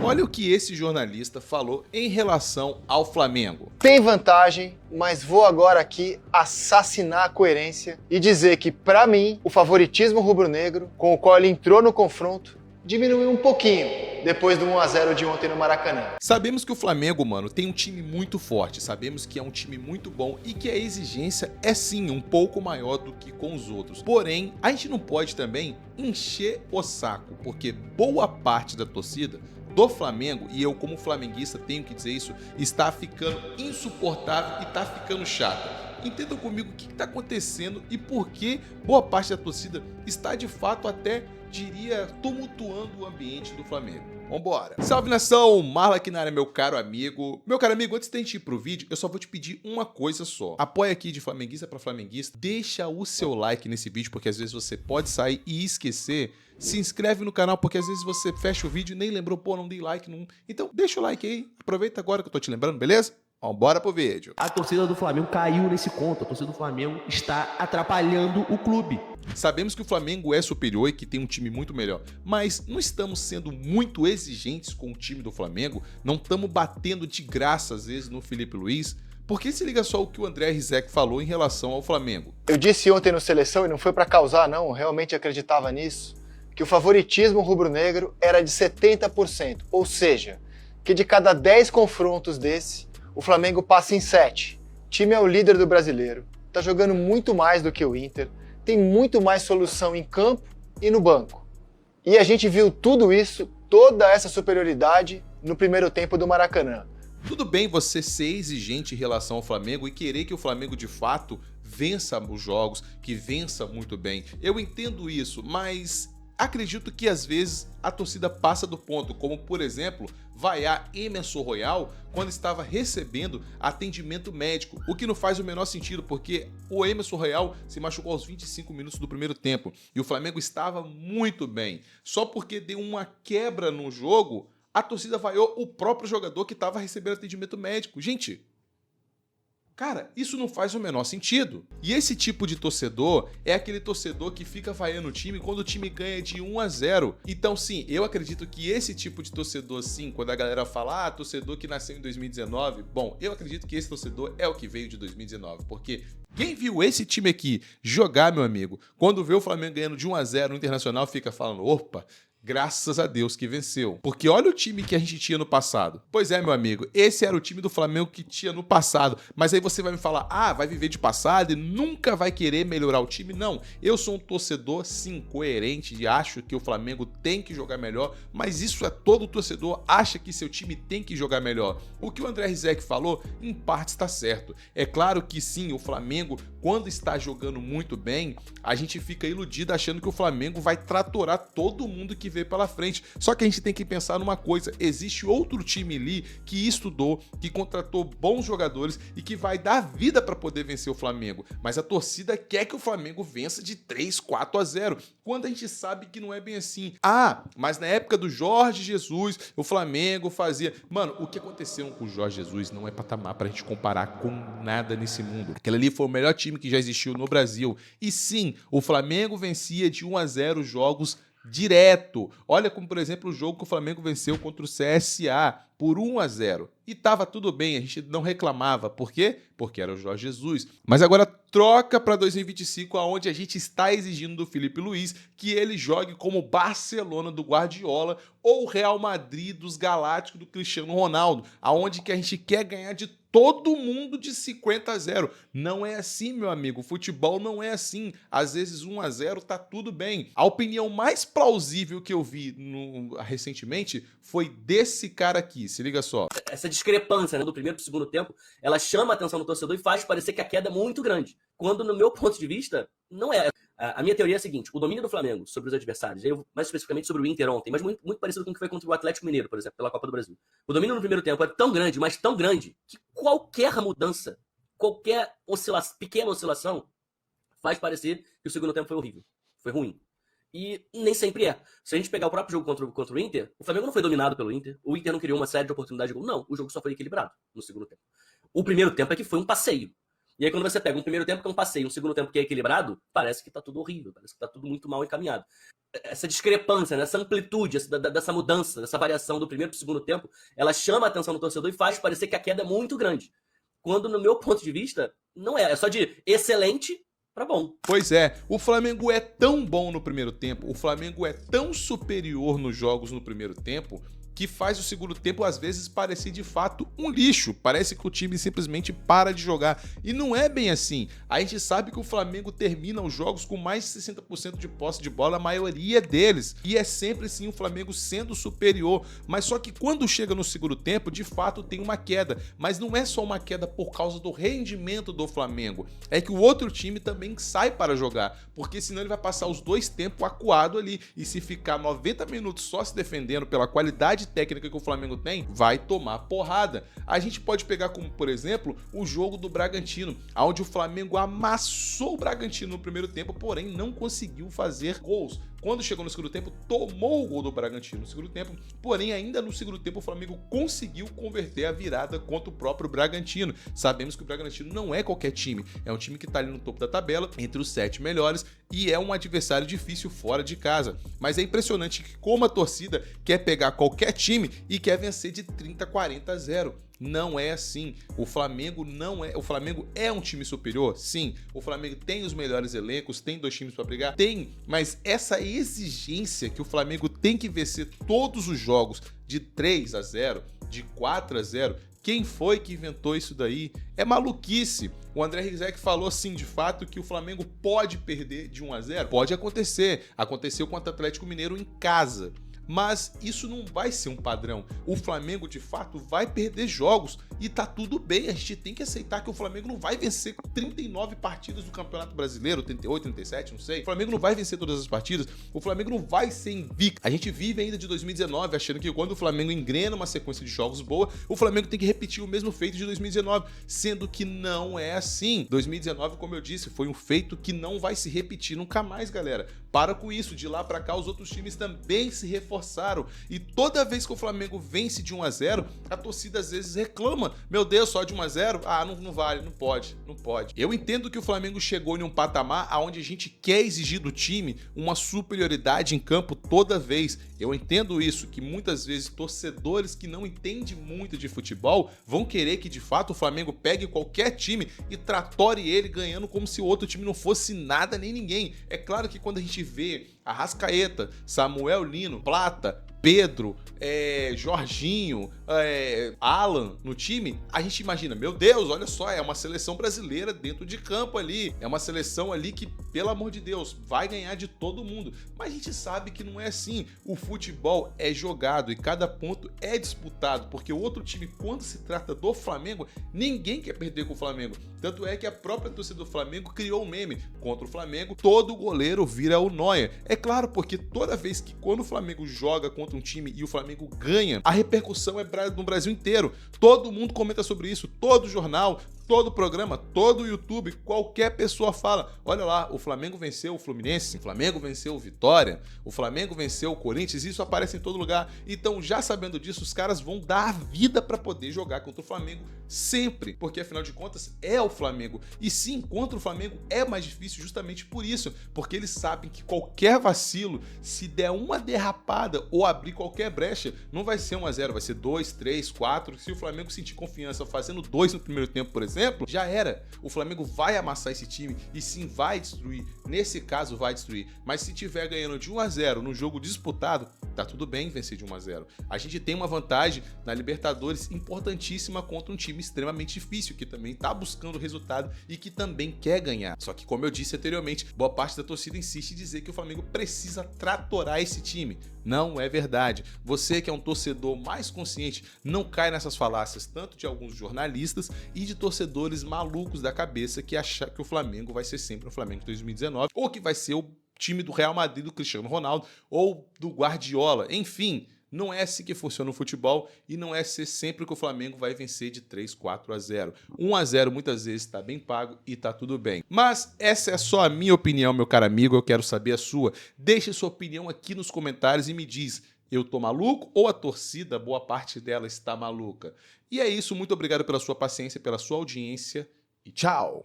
olha o que esse jornalista falou em relação ao Flamengo. Tem vantagem, mas vou agora aqui assassinar a coerência e dizer que, pra mim, o favoritismo rubro-negro, com o qual ele entrou no confronto, diminuiu um pouquinho depois do 1-0 de ontem no Maracanã. Sabemos que o Flamengo, mano, tem um time muito forte, sabemos que é um time muito bom e que a exigência é sim um pouco maior do que com os outros. Porém, a gente não pode também encher o saco, porque boa parte da torcida do Flamengo, e eu como flamenguista tenho que dizer isso, está ficando insuportável e está ficando chato. Entendam comigo o que está acontecendo e por que boa parte da torcida está de fato até, diria, tumultuando o ambiente do Flamengo. Vambora! Salve nação! Marla aqui na área, meu caro amigo. Meu caro amigo, antes de a gente ir pro vídeo, eu só vou te pedir uma coisa só. Apoia aqui de flamenguista para flamenguista, deixa o seu like nesse vídeo, porque às vezes você pode sair e esquecer. Se inscreve no canal, porque às vezes você fecha o vídeo e nem lembrou, pô, não dei like. Não... Então deixa o like aí, aproveita agora que eu tô te lembrando, beleza? Bora pro vídeo. A torcida do Flamengo caiu nesse conto. A torcida do Flamengo está atrapalhando o clube. Sabemos que o Flamengo é superior e que tem um time muito melhor, mas não estamos sendo muito exigentes com o time do Flamengo? Não estamos batendo de graça às vezes no Felipe Luiz? Porque se liga só o que o André Rizek falou em relação ao Flamengo. Eu disse ontem no Seleção, e não foi pra causar não, realmente acreditava nisso, que o favoritismo rubro-negro era de 70%, ou seja, que de cada 10 confrontos desse, o Flamengo passa em 7. O time é o líder do brasileiro, tá jogando muito mais do que o Inter, tem muito mais solução em campo e no banco. E a gente viu tudo isso, toda essa superioridade no primeiro tempo do Maracanã. Tudo bem você ser exigente em relação ao Flamengo e querer que o Flamengo de fato vença os jogos, que vença muito bem. Eu entendo isso, mas acredito que às vezes a torcida passa do ponto, como por exemplo, vaiar Emerson Royal quando estava recebendo atendimento médico, o que não faz o menor sentido, porque o Emerson Royal se machucou aos 25 minutos do primeiro tempo e o Flamengo estava muito bem. Só porque deu uma quebra no jogo, a torcida vaiou o próprio jogador que estava recebendo atendimento médico. Gente, cara, isso não faz o menor sentido. E esse tipo de torcedor é aquele torcedor que fica vaiando o time quando o time ganha de 1-0. Então sim, eu acredito que esse tipo de torcedor, sim, quando a galera fala, torcedor que nasceu em 2019, bom, eu acredito que esse torcedor é o que veio de 2019, porque quem viu esse time aqui jogar, meu amigo, quando vê o Flamengo ganhando de 1-0 no Internacional, fica falando, opa, graças a Deus que venceu. Porque olha o time que a gente tinha no passado. Pois é, meu amigo, esse era o time do Flamengo que tinha no passado. Mas aí você vai me falar, vai viver de passado e nunca vai querer melhorar o time? Não, eu sou um torcedor, sim, coerente e acho que o Flamengo tem que jogar melhor, mas isso é todo torcedor acha que seu time tem que jogar melhor. O que o André Rizek falou, em parte está certo. É claro que sim, o Flamengo, quando está jogando muito bem, a gente fica iludido achando que o Flamengo vai tratorar todo mundo que vê pela frente. Só que a gente tem que pensar numa coisa, existe outro time ali que estudou, que contratou bons jogadores e que vai dar vida para poder vencer o Flamengo. Mas a torcida quer que o Flamengo vença de 3-4-0, quando a gente sabe que não é bem assim. Mas na época do Jorge Jesus, o Flamengo fazia... Mano, o que aconteceu com o Jorge Jesus não é patamar pra gente comparar com nada nesse mundo. Aquele ali foi o melhor time que já existiu no Brasil. E sim, o Flamengo vencia de 1-0 jogos direto. Olha como, por exemplo, o jogo que o Flamengo venceu contra o CSA por 1-0. E tava tudo bem, a gente não reclamava. Por quê? Porque era o Jorge Jesus. Mas agora troca para 2025, onde a gente está exigindo do Felipe Luiz que ele jogue como Barcelona do Guardiola ou Real Madrid dos Galácticos do Cristiano Ronaldo, aonde que a gente quer ganhar de todo mundo de 50-0. Não é assim, meu amigo. O futebol não é assim. Às vezes 1-0 tá tudo bem. A opinião mais plausível que eu vi recentemente foi desse cara aqui. Se liga só. Essa discrepância, né, do primeiro pro segundo tempo, ela chama a atenção do torcedor e faz parecer que a queda é muito grande. Quando, no meu ponto de vista, não é. A minha teoria é a seguinte: o domínio do Flamengo sobre os adversários, mais especificamente sobre o Inter ontem, mas muito, muito parecido com o que foi contra o Atlético Mineiro, por exemplo, pela Copa do Brasil. O domínio no primeiro tempo é tão grande, mas tão grande, que qualquer mudança, qualquer pequena oscilação, faz parecer que o segundo tempo foi horrível, foi ruim. E nem sempre é. Se a gente pegar o próprio jogo contra o Inter, o Flamengo não foi dominado pelo Inter, o Inter não criou uma série de oportunidades de gol, não, o jogo só foi equilibrado no segundo tempo. O primeiro tempo é que foi um passeio. E aí quando você pega um primeiro tempo que é um passeio, um segundo tempo que é equilibrado, parece que tá tudo horrível, parece que tá tudo muito mal encaminhado. Essa discrepância, né, essa amplitude, dessa mudança, dessa variação do primeiro pro segundo tempo, ela chama a atenção do torcedor e faz parecer que a queda é muito grande. Quando, no meu ponto de vista, não é. É só de excelente pra bom. Pois é, o Flamengo é tão bom no primeiro tempo, o Flamengo é tão superior nos jogos no primeiro tempo, que faz o segundo tempo às vezes parecer de fato um lixo. Parece que o time simplesmente para de jogar. E não é bem assim. A gente sabe que o Flamengo termina os jogos com mais de 60% de posse de bola, a maioria deles. E é sempre sim o Flamengo sendo superior. Mas só que quando chega no segundo tempo, de fato tem uma queda. Mas não é só uma queda por causa do rendimento do Flamengo. É que o outro time também sai para jogar. Porque senão ele vai passar os dois tempos acuado ali. E se ficar 90 minutos só se defendendo pela qualidade técnica que o Flamengo tem, vai tomar porrada. A gente pode pegar como, por exemplo, o jogo do Bragantino, onde o Flamengo amassou o Bragantino no primeiro tempo, porém não conseguiu fazer gols. Quando chegou no segundo tempo, tomou o gol do Bragantino no segundo tempo, porém ainda no segundo tempo o Flamengo conseguiu converter a virada contra o próprio Bragantino. Sabemos que o Bragantino não é qualquer time, é um time que está ali no topo da tabela, entre os 7 melhores, e é um adversário difícil fora de casa. Mas é impressionante que como a torcida quer pegar qualquer time e quer vencer de 30, 40 a 0. Não é assim. O Flamengo é um time superior? Sim. O Flamengo tem os melhores elencos, tem 2 times para brigar? Tem. Mas essa exigência que o Flamengo tem que vencer todos os jogos de 3 a 0, de 4 a 0, quem foi que inventou isso daí? É maluquice. O André Rizek falou sim, de fato, que o Flamengo pode perder de 1 a 0. Pode acontecer. Aconteceu contra o Atlético Mineiro em casa. Mas isso não vai ser um padrão. O Flamengo, de fato, vai perder jogos e tá tudo bem. A gente tem que aceitar que o Flamengo não vai vencer 39 partidas do Campeonato Brasileiro, 38, 37, não sei. O Flamengo não vai vencer todas as partidas. O Flamengo não vai ser invicto. A gente vive ainda de 2019 achando que quando o Flamengo engrena uma sequência de jogos boa, o Flamengo tem que repetir o mesmo feito de 2019, sendo que não é assim. 2019, como eu disse, foi um feito que não vai se repetir nunca mais, galera. Para com isso. De lá pra cá, os outros times também se reforçaram. E toda vez que o Flamengo vence de 1 a 0, a torcida às vezes reclama. Meu Deus, só de 1 a 0? Ah, não vale, não pode. Eu entendo que o Flamengo chegou em um patamar onde a gente quer exigir do time uma superioridade em campo toda vez. Eu entendo isso, que muitas vezes torcedores que não entendem muito de futebol vão querer que de fato o Flamengo pegue qualquer time e tratore ele ganhando como se o outro time não fosse nada nem ninguém. É claro que quando a gente vê Arrascaeta, Samuel Lino, Plata, Pedro, Jorginho, Alan no time, a gente imagina, meu Deus, olha só, é uma seleção brasileira dentro de campo ali, é uma seleção ali que, pelo amor de Deus, vai ganhar de todo mundo. Mas a gente sabe que não é assim. O futebol é jogado e cada ponto é disputado, porque o outro time, quando se trata do Flamengo, ninguém quer perder com o Flamengo. Tanto é que a própria torcida do Flamengo criou um meme: contra o Flamengo, todo goleiro vira o Neuer. É claro, porque toda vez que quando o Flamengo joga contra um time e o Flamengo ganha, a repercussão é no Brasil inteiro. Todo mundo comenta sobre isso, todo jornal, todo programa, todo YouTube, qualquer pessoa fala: olha lá, o Flamengo venceu o Fluminense, o Flamengo venceu o Vitória, o Flamengo venceu o Corinthians, isso aparece em todo lugar. Então, já sabendo disso, os caras vão dar a vida para poder jogar contra o Flamengo sempre, porque afinal de contas é o Flamengo. E sim, contra o Flamengo é mais difícil justamente por isso, porque eles sabem que qualquer vacilo, se der uma derrapada ou abrir qualquer brecha, não vai ser 1 a 0, vai ser 2, 3, 4. Se o Flamengo sentir confiança fazendo 2 no primeiro tempo, por exemplo, já era. O Flamengo vai amassar esse time e sim vai destruir. Nesse caso vai destruir. Mas se tiver ganhando de 1 a 0 num jogo disputado, tá tudo bem vencer de 1 a 0. A gente tem uma vantagem na Libertadores importantíssima contra um time extremamente difícil, que também tá buscando resultado e que também quer ganhar. Só que, como eu disse anteriormente, boa parte da torcida insiste em dizer que o Flamengo precisa tratorar esse time. Não é verdade. Você que é um torcedor mais consciente, não cai nessas falácias tanto de alguns jornalistas e de torcedores malucos da cabeça que acham que o Flamengo vai ser sempre o Flamengo de 2019 ou que vai ser o time do Real Madrid do Cristiano Ronaldo ou do Guardiola. Enfim, não é assim que funciona o futebol e não é ser sempre que o Flamengo vai vencer de 3, 4 a 0. 1 a 0 muitas vezes está bem pago e tá tudo bem. Mas essa é só a minha opinião, meu caro amigo, eu quero saber a sua. Deixe sua opinião aqui nos comentários e me diz: eu tô maluco ou a torcida, boa parte dela, está maluca? E é isso, muito obrigado pela sua paciência, pela sua audiência e tchau!